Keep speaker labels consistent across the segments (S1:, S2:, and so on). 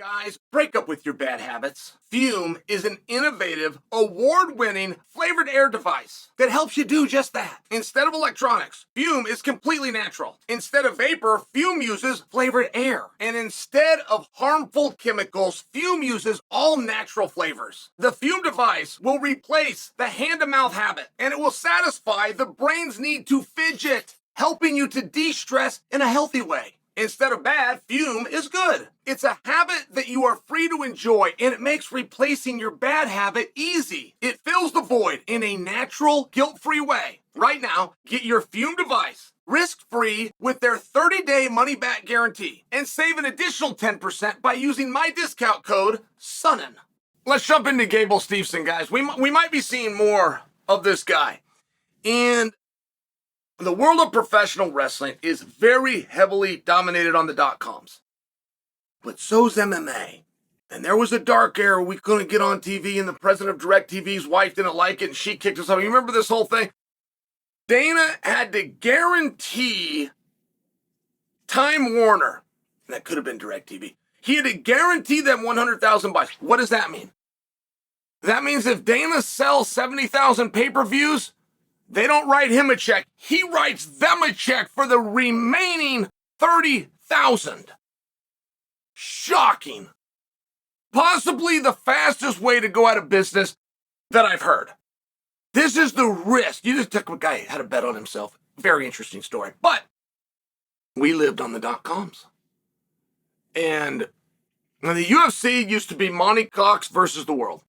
S1: Guys, break up with your bad habits. Fume is an innovative, award-winning flavored air device that helps you do just that. Instead of electronics, Fume is completely natural. Instead of vapor, Fume uses flavored air. And instead of harmful chemicals, Fume uses all natural flavors. The Fume device will replace the hand-to-mouth habit, and it will satisfy the brain's need to fidget, helping you to de-stress in a healthy way. Instead of bad, Fume is good. It's a habit that you are free to enjoy, and it makes replacing your bad habit easy. It fills the void in a natural, guilt-free way. Right now, get your Fume device risk-free with their 30-day money-back guarantee and save an additional 10% by using my discount code SONNEN. Let's jump into Gable Stevson, guys. We might be seeing more of this guy. And the world of professional wrestling is very heavily dominated on the .coms. But so's MMA. And there was a dark era we couldn't get on TV and the president of DirecTV's wife didn't like it and she kicked us out. You remember this whole thing? Dana had to guarantee Time Warner, and that could have been DirecTV, he had to guarantee them 100,000 buys. What does that mean? That means if Dana sells 70,000 pay-per-views, they don't write him a check. He writes them a check for the remaining 30,000. Shocking. Possibly the fastest way to go out of business that I've heard. This is the risk. You just took a guy had a bet on himself. Very interesting story. But we lived on the .coms. And the UFC used to be Monty Cox versus the world.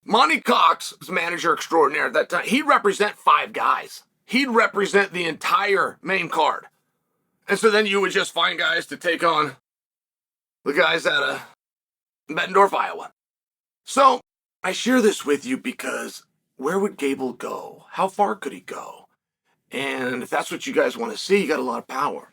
S1: Monty Cox was manager extraordinaire at that time. He'd represent 5 guys. He'd represent the entire main card. And so then you would just find guys to take on the guys out of Bettendorf, Iowa. So I share this with you because where would Gable go? How far could he go? And if that's what you guys want to see, you got a lot of power.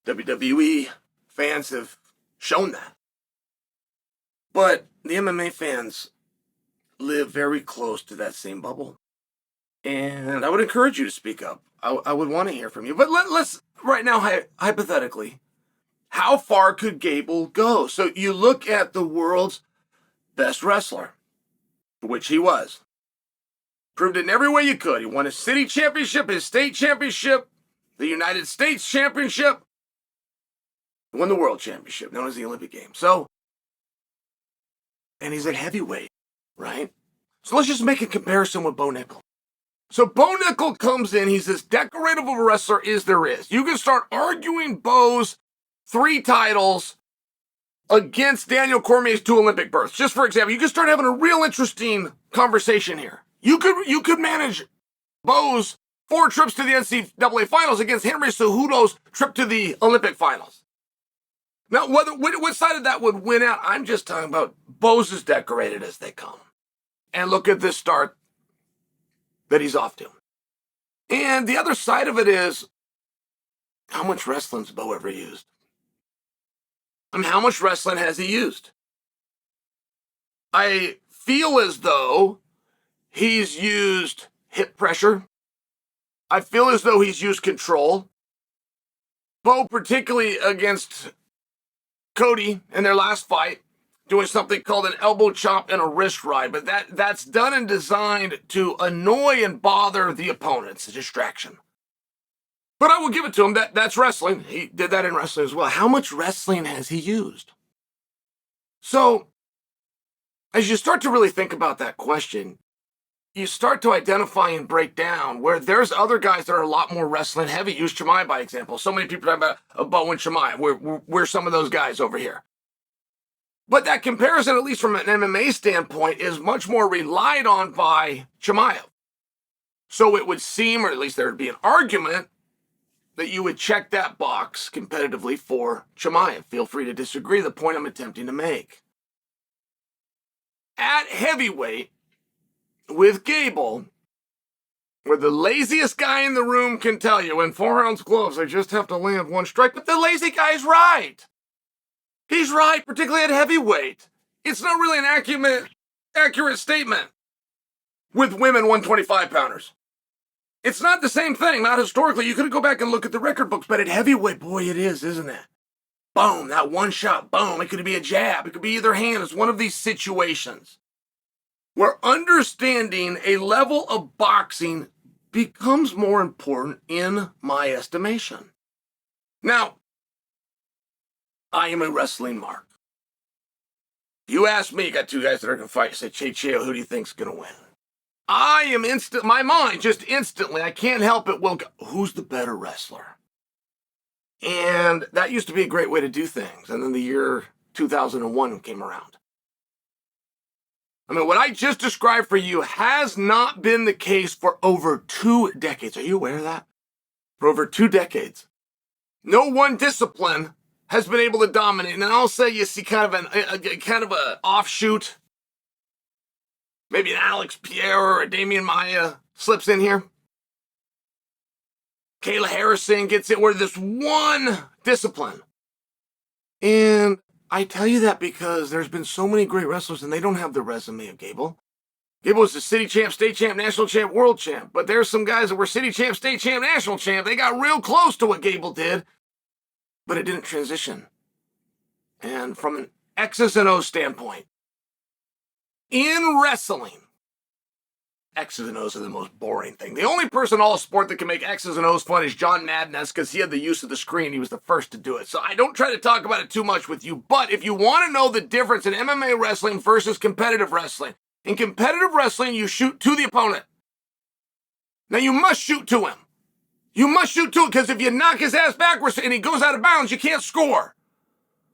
S1: WWE fans have shown that. But the MMA fans live very close to that same bubble. And I would encourage you to speak up. I would want to hear from you. But let's, right now, hypothetically, how far could Gable go? So you look at the world's best wrestler, which he was. Proved it in every way you could. He won his city championship, his state championship, the United States championship. He won the world championship, known as the Olympic Games. So, and he's at heavyweight. Right? So let's just make a comparison with Bo Nickel. So Bo Nickel comes in, he's as decorative of a wrestler as there is. You can start arguing Bo's 3 titles against Daniel Cormier's 2 Olympic berths. Just for example, you can start having a real interesting conversation here. You could manage Bo's 4 trips to the NCAA finals against Henry Cejudo's trip to the Olympic finals. Now, what side of that would win out? I'm just talking about Bo's as decorated as they come. And look at this start that he's off to. And the other side of it is, how much wrestling's Bo ever used? I mean, how much wrestling has he used? I feel as though he's used hip pressure. I feel as though he's used control. Bo, particularly against Cody in their last fight, doing something called an elbow chop and a wrist ride, but that's done and designed to annoy and bother the opponent. It's a distraction. But I will give it to him, that's wrestling. He did that in wrestling as well. How much wrestling has he used? So, as you start to really think about that question, you start to identify and break down where there's other guys that are a lot more wrestling heavy. Use Chimaev, by example. So many people talk about Bo and Chimaev. We're some of those guys over here. But that comparison, at least from an MMA standpoint, is much more relied on by Chimaev. So it would seem, or at least there would be an argument, that you would check that box competitively for Chimaev. Feel free to disagree, the point I'm attempting to make. At heavyweight, with Gable, where the laziest guy in the room can tell you, in 4-ounce gloves, I just have to land 1 strike, but the lazy guy's right. He's right, particularly at heavyweight. It's not really an accurate statement with women 125-pounders. It's not the same thing, not historically. You could go back and look at the record books, but at heavyweight, boy, it is, isn't it? Boom, that one shot, boom. It could be a jab. It could be either hand. It's one of these situations where understanding a level of boxing becomes more important in my estimation. Now, I am a wrestling mark. You ask me, you got two guys that are going to fight. You say, Chael, who do you think's going to win? I am my mind just instantly, I can't help it, will go, who's the better wrestler? And that used to be a great way to do things. And then the year 2001 came around. I mean, what I just described for you has not been the case for over 2 decades. Are you aware of that? For over 2 decades. No one discipline has been able to dominate. And I'll say you see kind of an offshoot. Maybe an Alex Pierre or a Damian Maia slips in here. Kayla Harrison gets in where this one discipline. And I tell you that because there's been so many great wrestlers and they don't have the resume of Gable. Gable was the city champ, state champ, national champ, world champ. But there's some guys that were city champ, state champ, national champ. They got real close to what Gable did, but it didn't transition. And from an X's and O's standpoint, in wrestling, X's and O's are the most boring thing. The only person in all sport that can make X's and O's fun is John Madden. That's because he had the use of the screen. He was the first to do it. So I don't try to talk about it too much with you. But if you want to know the difference in MMA wrestling versus competitive wrestling, in competitive wrestling, you shoot to the opponent. Now, you must shoot to him. You must shoot to it because if you knock his ass backwards and he goes out of bounds, you can't score.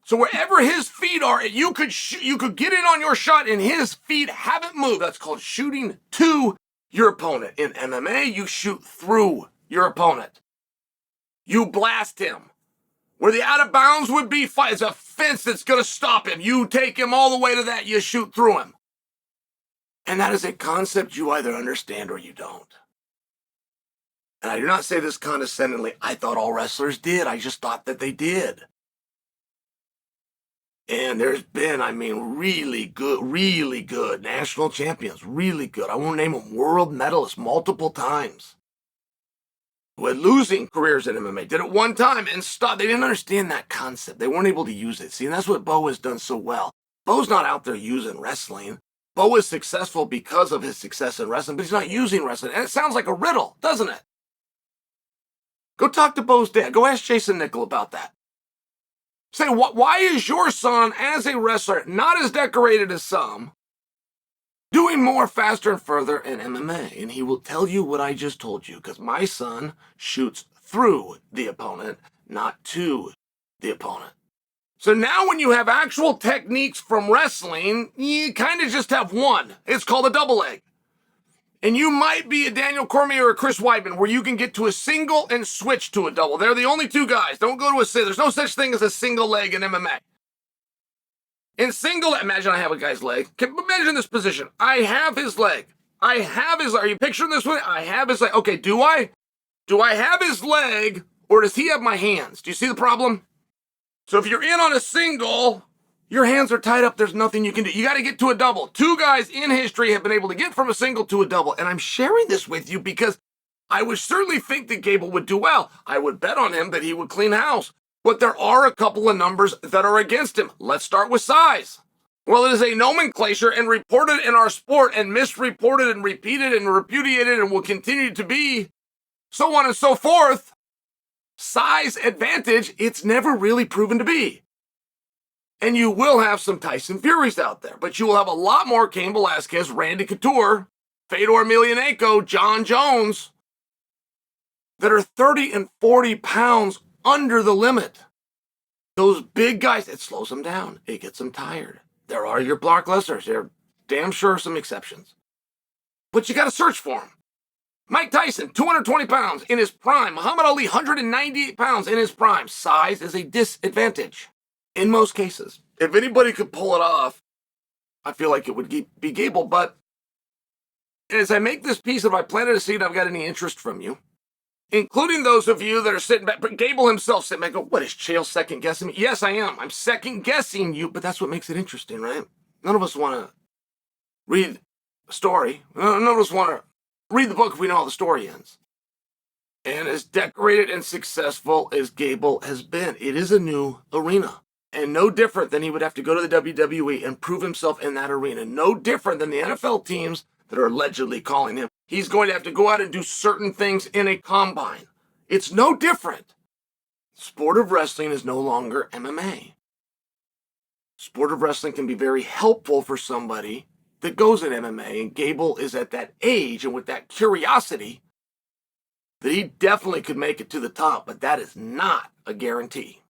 S1: So wherever his feet are, you could get in on your shot and his feet haven't moved. That's called shooting to your opponent. In MMA, you shoot through your opponent. You blast him. Where the out of bounds would be, is a fence that's going to stop him. You take him all the way to that. You shoot through him. And that is a concept you either understand or you don't. And I do not say this condescendingly. I thought all wrestlers did. I just thought that they did. And there's been, really good national champions, really good. I won't name them, world medalists multiple times. Who had losing careers in MMA, did it one time and stopped. They didn't understand that concept. They weren't able to use it. See, and that's what Bo has done so well. Bo's not out there using wrestling. Bo is successful because of his success in wrestling, but he's not using wrestling. And it sounds like a riddle, doesn't it? Go talk to Bo's dad. Go ask Jason Nickel about that. Say, why is your son, as a wrestler, not as decorated as some, doing more faster and further in MMA? And he will tell you what I just told you, because my son shoots through the opponent, not to the opponent. So now when you have actual techniques from wrestling, you kind of just have one. It's called a double leg. And you might be a Daniel Cormier or a Chris Weidman where you can get to a single and switch to a double. They're the only two guys. Don't go to a single. There's no such thing as a single leg in MMA. In single, imagine I have a guy's leg. Imagine this position. I have his leg. Are you picturing this one? I have his leg. Okay, do I have his leg or does he have my hands? Do you see the problem? So if you're in on a single, your hands are tied up. There's nothing you can do. You got to get to a double. 2 guys in history have been able to get from a single to a double. And I'm sharing this with you because I would certainly think that Gable would do well. I would bet on him that he would clean house. But there are a couple of numbers that are against him. Let's start with size. Well, it is a nomenclature and reported in our sport and misreported and repeated and repudiated and will continue to be, so on and so forth. Size advantage, it's never really proven to be. And you will have some Tyson Furies out there, but you will have a lot more Cain Velasquez, Randy Couture, Fedor Emelianenko, Jon Jones that are 30 and 40 pounds under the limit. Those big guys, it slows them down. It gets them tired. There are your Brock Lesnar's. There are damn sure some exceptions. But you got to search for them. Mike Tyson, 220 pounds in his prime. Muhammad Ali, 198 pounds in his prime. Size is a disadvantage in most cases. If anybody could pull it off, I feel like it would be Gable. But as I make this piece, if I planted a seed, I've got any interest from you, including those of you that are sitting back. But Gable himself sitting back, go, what, is Chael second guessing me? Yes, I am. I'm second guessing you, but that's what makes it interesting, right? None of us want to read a story. None of us want to read the book if we know how the story ends. And as decorated and successful as Gable has been, it is a new arena. And no different than he would have to go to the WWE and prove himself in that arena. No different than the NFL teams that are allegedly calling him. He's going to have to go out and do certain things in a combine. It's no different. Sport of wrestling is no longer MMA. Sport of wrestling can be very helpful for somebody that goes in MMA, and Gable is at that age and with that curiosity that he definitely could make it to the top, but that is not a guarantee.